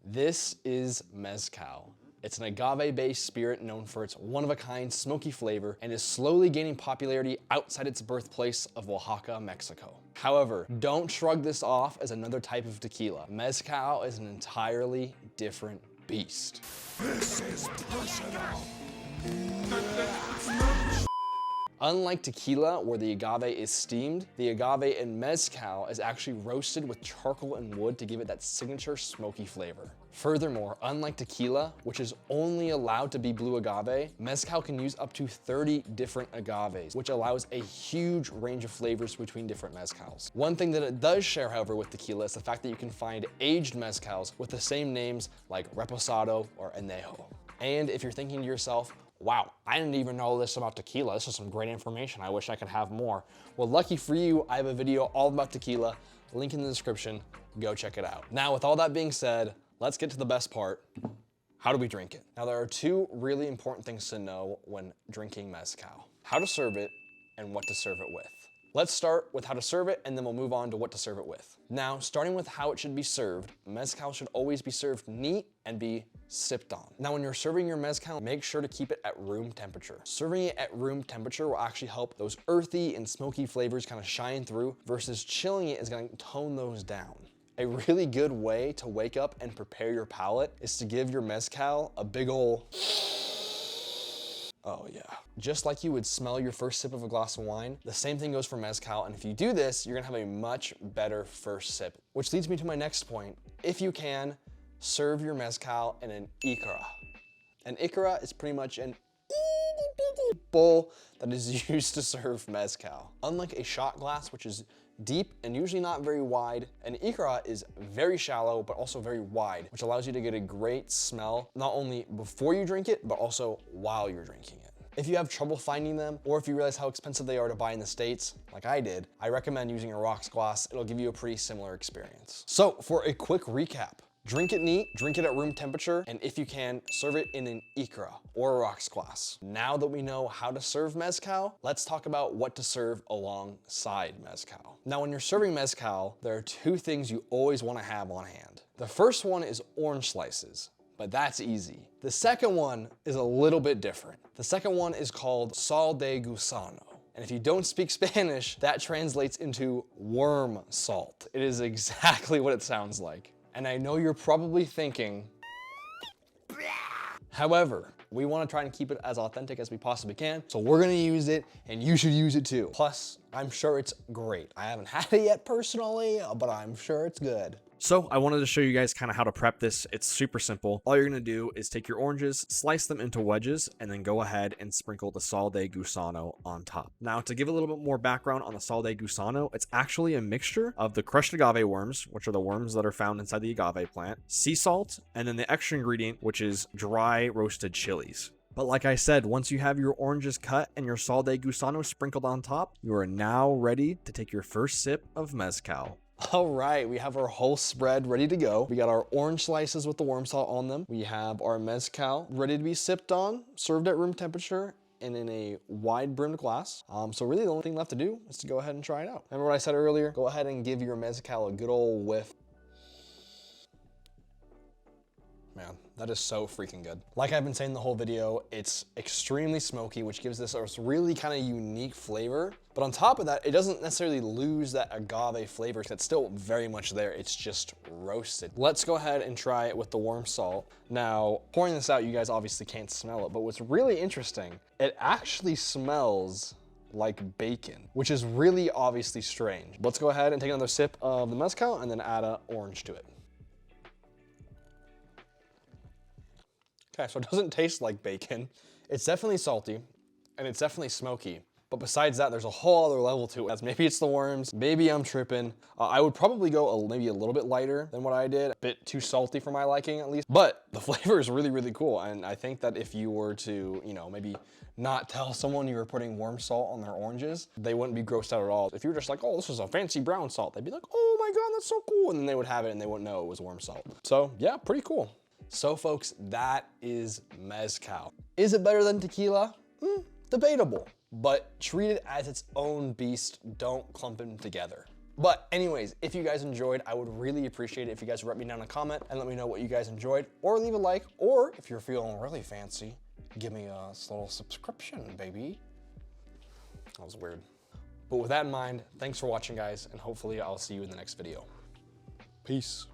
This is Mezcal. It's an agave-based spirit known for its one-of-a-kind smoky flavor and is slowly gaining popularity outside its birthplace of Oaxaca, Mexico. However, don't shrug this off as another type of tequila. Mezcal is an entirely different beast. This is personal. Unlike tequila, where the agave is steamed, the agave in mezcal is actually roasted with charcoal and wood to give it that signature smoky flavor. Furthermore, unlike tequila, which is only allowed to be blue agave, mezcal can use up to 30 different agaves, which allows a huge range of flavors between different mezcals. One thing that it does share, however, with tequila is the fact that you can find aged mezcals with the same names like reposado or añejo. And if you're thinking to yourself, wow, I didn't even know this about tequila. This is some great information. I wish I could have more. Well, lucky for you, I have a video all about tequila. Link in the description. Go check it out. Now, with all that being said, let's get to the best part. How do we drink it? Now, there are two really important things to know when drinking mezcal. How to serve it and what to serve it with. Let's start with how to serve it, and then we'll move on to what to serve it with. Now, starting with how it should be served, mezcal should always be served neat and be sipped on. Now, when you're serving your mezcal, make sure to keep it at room temperature. Serving it at room temperature will actually help those earthy and smoky flavors kind of shine through, versus chilling it is gonna tone those down. A really good way to wake up and prepare your palate is to give your mezcal a big ol'. Oh yeah. Just like you would smell your first sip of a glass of wine, the same thing goes for mezcal, and if you do this, you're gonna have a much better first sip. Which leads me to my next point. If you can, serve your mezcal in an ikara. An ikara is pretty much an itty-bitty bowl that is used to serve mezcal. Unlike a shot glass, which is deep and usually not very wide, an ikara is very shallow but also very wide, which allows you to get a great smell not only before you drink it but also while you're drinking it. If you have trouble finding them, or if you realize how expensive they are to buy in the States, like I did, I recommend using a rocks glass. It'll give you a pretty similar experience. So for a quick recap, drink it neat, drink it at room temperature, and if you can, serve it in an ikara or a rocks glass. Now that we know how to serve mezcal, let's talk about what to serve alongside mezcal. Now, when you're serving mezcal, there are two things you always want to have on hand. The first one is orange slices, but that's easy. The second one is a little bit different. The second one is called sal de gusano. And if you don't speak Spanish, that translates into worm salt. It is exactly what it sounds like. And I know you're probably thinking, however, we want to try and keep it as authentic as we possibly can. So we're going to use it, and you should use it too. Plus, I'm sure it's great. I haven't had it yet personally, but I'm sure it's good. So I wanted to show you guys kind of how to prep this. It's super simple. All you're going to do is take your oranges, slice them into wedges, and then go ahead and sprinkle the sal de gusano on top. Now, to give a little bit more background on the sal de gusano, it's actually a mixture of the crushed agave worms, which are the worms that are found inside the agave plant, sea salt, and then the extra ingredient, which is dry roasted chilies. But like I said, once you have your oranges cut and your sal de gusano sprinkled on top, you are now ready to take your first sip of mezcal. All right, we have our whole spread ready to go. We got our orange slices with the worm salt on them. We have our mezcal ready to be sipped on, served at room temperature, and in a wide brimmed glass. So really the only thing left to do is to go ahead and try it out. Remember what I said earlier? Go ahead and give your mezcal a good old whiff. Man, that is so freaking good. Like I've been saying the whole video, it's extremely smoky, which gives this a really kind of unique flavor. But on top of that, it doesn't necessarily lose that agave flavor. That's still very much there. It's just roasted. Let's go ahead and try it with the worm salt. Now, pouring this out, you guys obviously can't smell it, but what's really interesting, it actually smells like bacon, which is really obviously strange. Let's go ahead and take another sip of the mezcal and then add an orange to it. Okay, so it doesn't taste like bacon. It's definitely salty and it's definitely smoky. But besides that, there's a whole other level to it. Maybe it's the worms, maybe I'm tripping. I would probably go maybe a little bit lighter than what I did. A bit too salty for my liking at least. But the flavor is really, really cool. And I think that if you were to, maybe not tell someone you were putting worm salt on their oranges, they wouldn't be grossed out at all. If you were just like, oh, this is a fancy brown salt, they'd be like, oh my God, that's so cool. And then they would have it and they wouldn't know it was worm salt. So yeah, pretty cool. So folks, that is mezcal. Is it better than tequila? Debatable, but treat it as its own beast. Don't clump them together. But anyways, if you guys enjoyed, I would really appreciate it if you guys write me down a comment and let me know what you guys enjoyed, or leave a like, or if you're feeling really fancy, give me a little subscription, baby. That was weird. But with that in mind, thanks for watching, guys, and hopefully I'll see you in the next video. Peace.